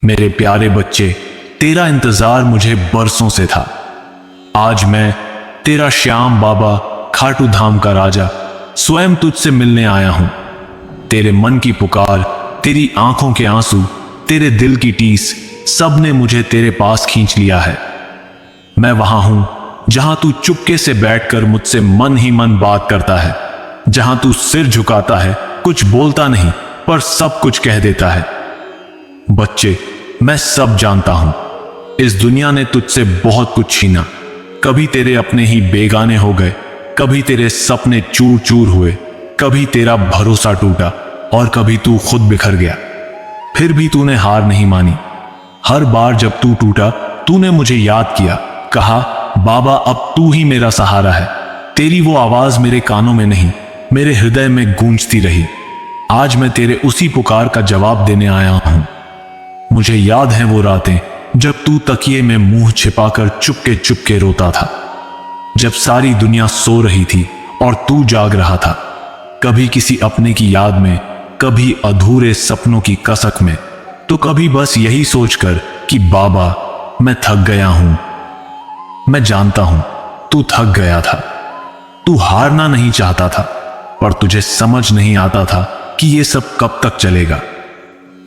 मेरे प्यारे बच्चे, तेरा इंतजार मुझे बरसों से था। आज मैं तेरा श्याम बाबा, खाटू धाम का राजा, स्वयं तुझसे मिलने आया हूं। तेरे मन की पुकार, तेरी आंखों के आंसू, तेरे दिल की टीस, सब ने मुझे तेरे पास खींच लिया है। मैं वहां हूं जहां तू चुपके से बैठकर मुझसे मन ही मन बात करता है, जहां तू सिर झुकाता है, कुछ बोलता नहीं पर सब कुछ कह देता है। बच्चे, मैं सब जानता हूं। इस दुनिया ने तुझसे बहुत कुछ छीना। कभी तेरे अपने ही बेगाने हो गए, कभी तेरे सपने चूर चूर हुए, कभी तेरा भरोसा टूटा और कभी तू खुद बिखर गया। फिर भी तूने हार नहीं मानी। हर बार जब तू टूटा, तूने मुझे याद किया, कहा, बाबा अब तू ही मेरा सहारा है। तेरी वो आवाज मेरे कानों में नहीं, मेरे हृदय में गूंजती रही। आज मैं तेरे उसी पुकार का जवाब देने आया हूं। मुझे याद है वो रातें जब तू तकिए में मुंह छिपाकर चुपके चुपके रोता था, जब सारी दुनिया सो रही थी और तू जाग रहा था। कभी किसी अपने की याद में, कभी अधूरे सपनों की कसक में, तो कभी बस यही सोचकर कि बाबा मैं थक गया हूं। मैं जानता हूं तू थक गया था। तू हारना नहीं चाहता था, पर तुझे समझ नहीं आता था कि ये सब कब तक चलेगा।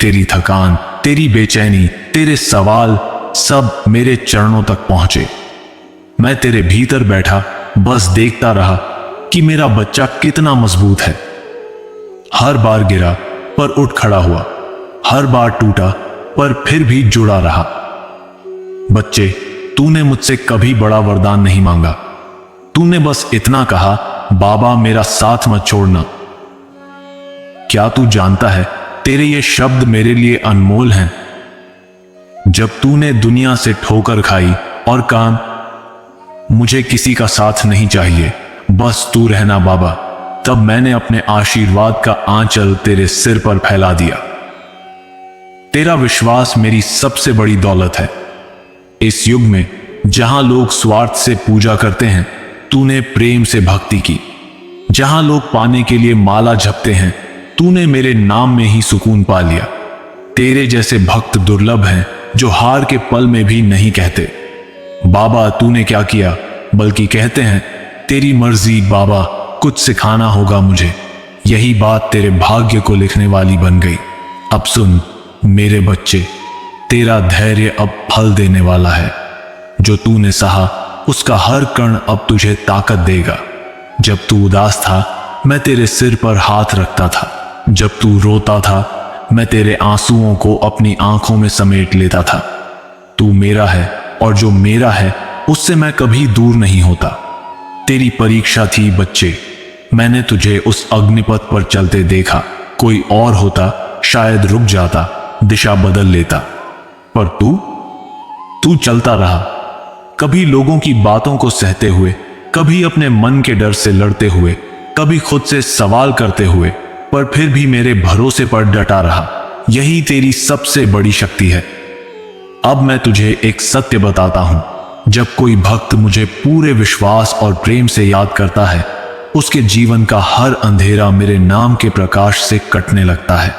तेरी थकान, तेरी बेचैनी, तेरे सवाल सब मेरे चरणों तक पहुंचे। मैं तेरे भीतर बैठा बस देखता रहा कि मेरा बच्चा कितना मजबूत है। हर बार गिरा पर उठ खड़ा हुआ, हर बार टूटा पर फिर भी जुड़ा रहा। बच्चे, तूने मुझसे कभी बड़ा वरदान नहीं मांगा। तूने बस इतना कहा, बाबा मेरा साथ मत छोड़ना। क्या तू जानता है, तेरे ये शब्द मेरे लिए अनमोल हैं। जब तूने दुनिया से ठोकर खाई और कहा मुझे किसी का साथ नहीं चाहिए, बस तू रहना बाबा, तब मैंने अपने आशीर्वाद का आंचल तेरे सिर पर फैला दिया। तेरा विश्वास मेरी सबसे बड़ी दौलत है। इस युग में जहां लोग स्वार्थ से पूजा करते हैं, तूने प्रेम से भक्ति की। जहां लोग पाने के लिए माला जपते हैं, तूने मेरे नाम में ही सुकून पा लिया। तेरे जैसे भक्त दुर्लभ हैं जो हार के पल में भी नहीं कहते बाबा तूने क्या किया, बल्कि कहते हैं तेरी मर्जी बाबा, कुछ सिखाना होगा मुझे। यही बात तेरे भाग्य को लिखने वाली बन गई। अब सुन मेरे बच्चे, तेरा धैर्य अब फल देने वाला है। जो तूने सहा उसका हर कण अब तुझे ताकत देगा। जब तू उदास था, मैं तेरे सिर पर हाथ रखता था। जब तू रोता था, मैं तेरे आंसुओं को अपनी आंखों में समेट लेता था। तू मेरा है और जो मेरा है उससे मैं कभी दूर नहीं होता। तेरी परीक्षा थी बच्चे, मैंने तुझे उस अग्निपथ पर चलते देखा। कोई और होता शायद रुक जाता, दिशा बदल लेता, पर तू चलता रहा। कभी लोगों की बातों को सहते हुए, कभी अपने मन के डर से लड़ते हुए, कभी खुद से सवाल करते हुए, पर फिर भी मेरे भरोसे पर डटा रहा। यही तेरी सबसे बड़ी शक्ति है। अब मैं तुझे एक सत्य बताता हूं। जब कोई भक्त मुझे पूरे विश्वास और प्रेम से याद करता है, उसके जीवन का हर अंधेरा मेरे नाम के प्रकाश से कटने लगता है।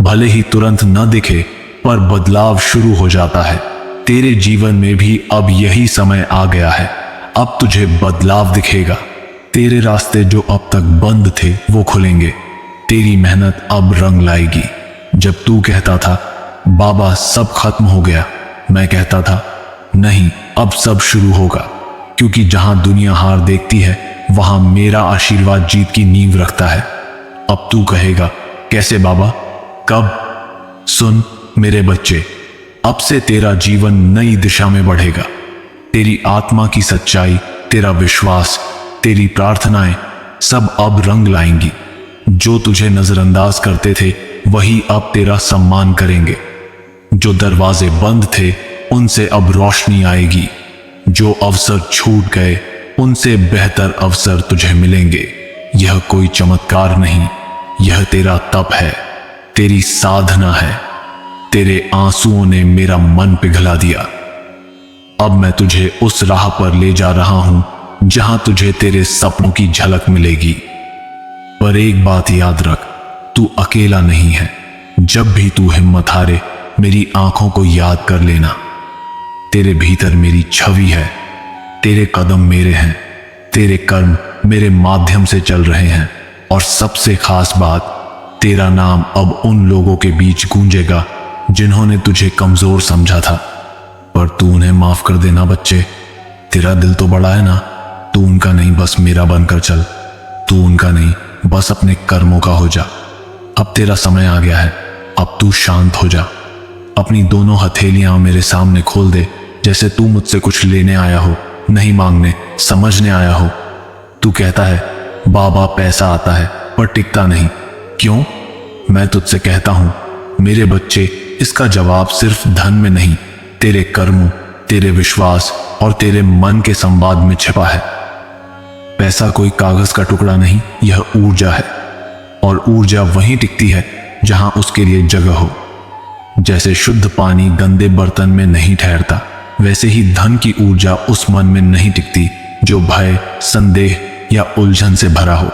भले ही तुरंत न दिखे, पर बदलाव शुरू हो जाता है। तेरे जीवन में भी अब यही समय आ गया है। अब तुझे बदलाव दिखेगा। तेरे रास्ते जो अब तक बंद थे वो खुलेंगे। तेरी मेहनत अब रंग लाएगी। जब तू कहता था बाबा सब खत्म हो गया, मैं कहता था नहीं, अब सब शुरू होगा। क्योंकि जहां दुनिया हार देखती है, वहां मेरा आशीर्वाद जीत की नींव रखता है। अब तू कहेगा कैसे बाबा, कब? सुन मेरे बच्चे, अब से तेरा जीवन नई दिशा में बढ़ेगा। तेरी आत्मा की सच्चाई, तेरा विश्वास, तेरी प्रार्थनाएं सब अब रंग लाएंगी। जो तुझे नजरअंदाज करते थे, वही अब तेरा सम्मान करेंगे। जो दरवाजे बंद थे, उनसे अब रोशनी आएगी। जो अवसर छूट गए, उनसे बेहतर अवसर तुझे मिलेंगे। यह कोई चमत्कार नहीं, यह तेरा तप है, तेरी साधना है। तेरे आंसुओं ने मेरा मन पिघला दिया। अब मैं तुझे उस राह पर ले जा रहा हूं जहां तुझे तेरे सपनों की झलक मिलेगी। पर एक बात याद रख, तू अकेला नहीं है। जब भी तू हिम्मत हारे, मेरी आंखों को याद कर लेना। तेरे भीतर मेरी छवि है, तेरे कदम मेरे हैं, तेरे कर्म मेरे माध्यम से चल रहे हैं, और सबसे खास बात, तेरा नाम अब उन लोगों के बीच गूंजेगा जिन्होंने तुझे कमजोर समझा था। पर तू उन्हें माफ कर देना बच्चे, तेरा दिल तो बड़ा है ना। तू उनका नहीं, बस मेरा बनकर चल। तू उनका नहीं, बस अपने कर्मों का हो जा। अब तेरा समय आ गया है, अब तू शांत हो जा। अपनी दोनों हथेलियां मेरे सामने खोल दे, जैसे तू मुझसे कुछ लेने आया हो, नहीं मांगने, समझने आया हो। तू कहता है बाबा पैसा आता है पर टिकता नहीं, क्यों? मैं तुझसे कहता हूं मेरे बच्चे, इसका जवाब सिर्फ धन में नहीं, तेरे कर्मों, तेरे विश्वास और तेरे मन के संवाद में छिपा है। पैसा कोई कागज का टुकड़ा नहीं, यह ऊर्जा है, और ऊर्जा वहीं टिकती है जहां उसके लिए जगह हो। जैसे शुद्ध पानी गंदे बर्तन में नहीं ठहरता, वैसे ही धन की ऊर्जा उस मन में नहीं टिकती जो भय, संदेह या उलझन से भरा हो।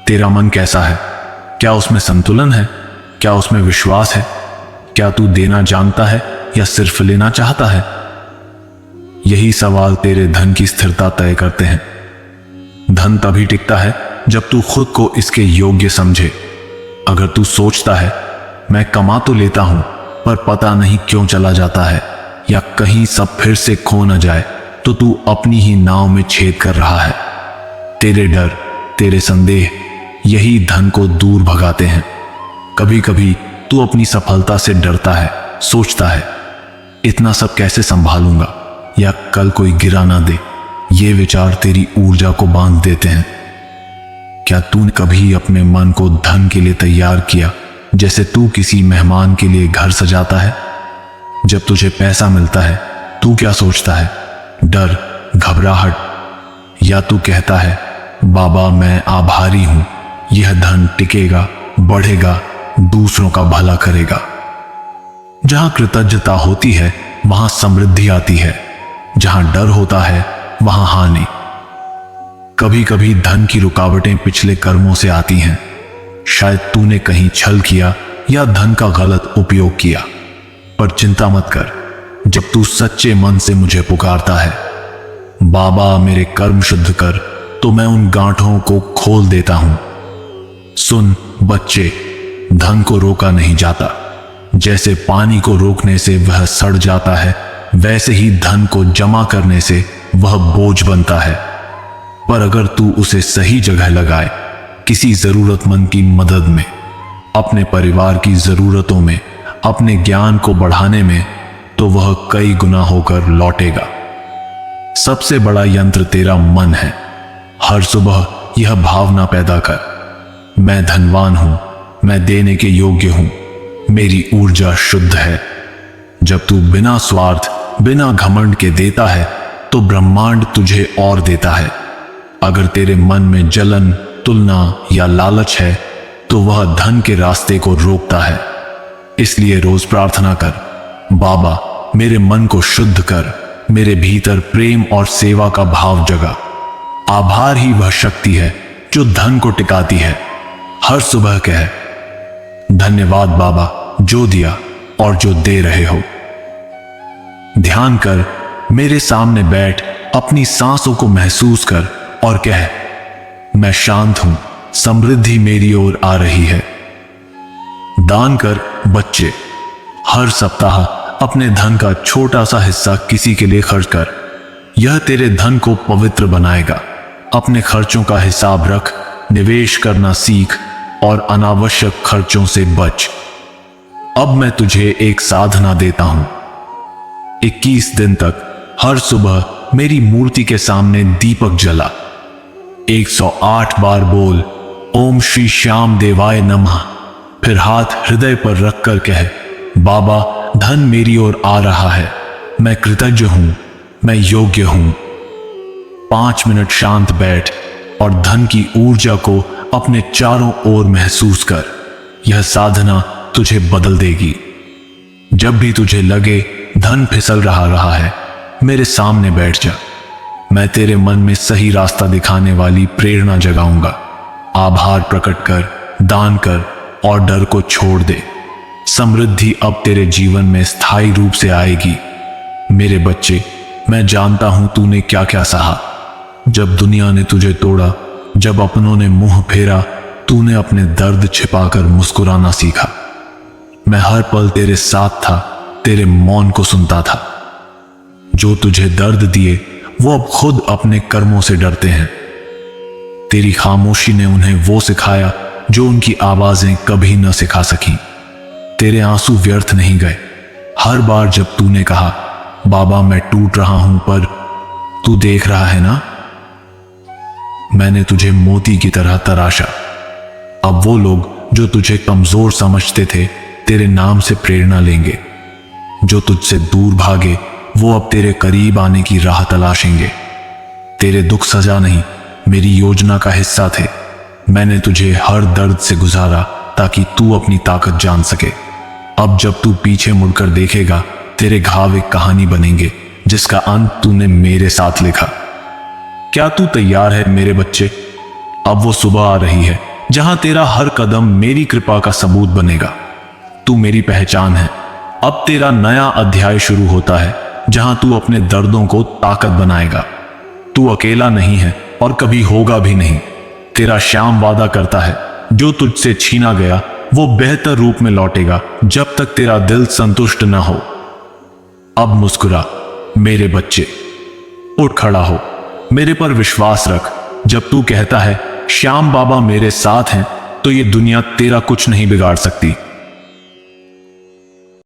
तेरा मन कैसा है? क्या उसमें संतुलन है? क्या उसमें विश्वास है? क्या तू देना जानता है या सिर्फ लेना चाहता है? यही सवाल तेरे धन की स्थिरता तय करते हैं। धन तभी टिकता है जब तू खुद को इसके योग्य समझे। अगर तू सोचता है मैं कमा तो लेता हूं पर पता नहीं क्यों चला जाता है, या कहीं सब फिर से खो न जाए, तो तू अपनी ही नाव में छेद कर रहा है। तेरे डर, तेरे संदेह यही धन को दूर भगाते हैं। कभी कभी तू अपनी सफलता से डरता है, सोचता है इतना सब कैसे संभालूंगा, या कल कोई गिरा ना दे। ये विचार तेरी ऊर्जा को बांध देते हैं। क्या तूने कभी अपने मन को धन के लिए तैयार किया, जैसे तू किसी मेहमान के लिए घर सजाता है? जब तुझे पैसा मिलता है तू क्या सोचता है? डर, घबराहट, या तू कहता है बाबा मैं आभारी हूं, यह धन टिकेगा, बढ़ेगा, दूसरों का भला करेगा। जहां कृतज्ञता होती है वहां समृद्धि आती है, जहां डर होता है वहां हानि। कभी कभी धन की रुकावटें पिछले कर्मों से आती हैं। शायद तूने कहीं छल किया या धन का गलत उपयोग किया, पर चिंता मत कर। जब तू सच्चे मन से मुझे पुकारता है बाबा मेरे कर्म शुद्ध कर, तो मैं उन गांठों को खोल देता हूं। सुन बच्चे, धन को रोका नहीं जाता। जैसे पानी को रोकने से वह सड़ जाता है, वैसे ही धन को जमा करने से वह बोझ बनता है। पर अगर तू उसे सही जगह लगाए, किसी जरूरतमंद की मदद में, अपने परिवार की जरूरतों में, अपने ज्ञान को बढ़ाने में, तो वह कई गुना होकर लौटेगा। सबसे बड़ा यंत्र तेरा मन है। हर सुबह यह भावना पैदा कर, मैं धनवान हूं, मैं देने के योग्य हूं, मेरी ऊर्जा शुद्ध है। जब तू बिना स्वार्थ, बिना घमंड के देता है, तो ब्रह्मांड तुझे और देता है। अगर तेरे मन में जलन, तुलना या लालच है, तो वह धन के रास्ते को रोकता है। इसलिए रोज प्रार्थना कर, बाबा मेरे मन को शुद्ध कर, मेरे भीतर प्रेम और सेवा का भाव जगा। आभार ही वह शक्ति है जो धन को टिकाती है। हर सुबह कह धन्यवाद बाबा, जो दिया और जो दे रहे हो। ध्यान कर, मेरे सामने बैठ, अपनी सांसों को महसूस कर और कह मैं शांत हूं, समृद्धि मेरी ओर आ रही है। दान कर बच्चे, हर सप्ताह अपने धन का छोटा सा हिस्सा किसी के लिए खर्च कर। यह तेरे धन को पवित्र बनाएगा। अपने खर्चों का हिसाब रख, निवेश करना सीख और अनावश्यक खर्चों से बच। अब मैं तुझे एक साधना देता हूं। 21 दिन तक हर सुबह मेरी मूर्ति के सामने दीपक जला। 108 बार बोल ओम श्री श्याम देवाय नमः। फिर हाथ हृदय पर रखकर कह बाबा धन मेरी ओर आ रहा है, मैं कृतज्ञ हूं, मैं योग्य हूं। 5 मिनट शांत बैठ और धन की ऊर्जा को अपने चारों ओर महसूस कर। यह साधना तुझे बदल देगी। जब भी तुझे लगे धन फिसल रहा है, मेरे सामने बैठ जा। मैं तेरे मन में सही रास्ता दिखाने वाली प्रेरणा जगाऊंगा। आभार प्रकट कर, दान कर और डर को छोड़ दे। समृद्धि अब तेरे जीवन में स्थायी रूप से आएगी। मेरे बच्चे, मैं जानता हूं तूने क्या क्या सहा। जब दुनिया ने तुझे तोड़ा, जब अपनों ने मुंह फेरा, तूने अपने दर्द छिपाकर मुस्कुराना सीखा। मैं हर पल तेरे साथ था, तेरे मौन को सुनता था। जो तुझे दर्द दिए वो अब खुद अपने कर्मों से डरते हैं। तेरी खामोशी ने उन्हें वो सिखाया जो उनकी आवाजें कभी न सिखा सकी। तेरे आंसू व्यर्थ नहीं गए। हर बार जब तूने कहा, बाबा मैं टूट रहा हूं पर तू देख रहा है ना, मैंने तुझे मोती की तरह तराशा। अब वो लोग जो तुझे कमजोर समझते थे तेरे नाम से प्रेरणा लेंगे। जो तुझसे दूर भागे वो अब तेरे करीब आने की राह तलाशेंगे। तेरे दुख सजा नहीं, मेरी योजना का हिस्सा थे। मैंने तुझे हर दर्द से गुजारा ताकि तू अपनी ताकत जान सके। अब जब तू पीछे मुड़कर देखेगा, तेरे घाव एक कहानी बनेंगे जिसका अंत तूने मेरे साथ लिखा। क्या तू तैयार है मेरे बच्चे? अब वो सुबह आ रही है जहां तेरा हर कदम मेरी कृपा का सबूत बनेगा। तू मेरी पहचान है। अब तेरा नया अध्याय शुरू होता है जहां तू अपने दर्दों को ताकत बनाएगा। तू अकेला नहीं है और कभी होगा भी नहीं। तेरा श्याम वादा करता है, जो तुझसे छीना गया वो बेहतर रूप में लौटेगा जब तक तेरा दिल संतुष्ट न हो। अब मुस्कुरा मेरे बच्चे, उठ खड़ा हो, मेरे पर विश्वास रख। जब तू कहता है श्याम बाबा मेरे साथ हैं, तो ये दुनिया तेरा कुछ नहीं बिगाड़ सकती।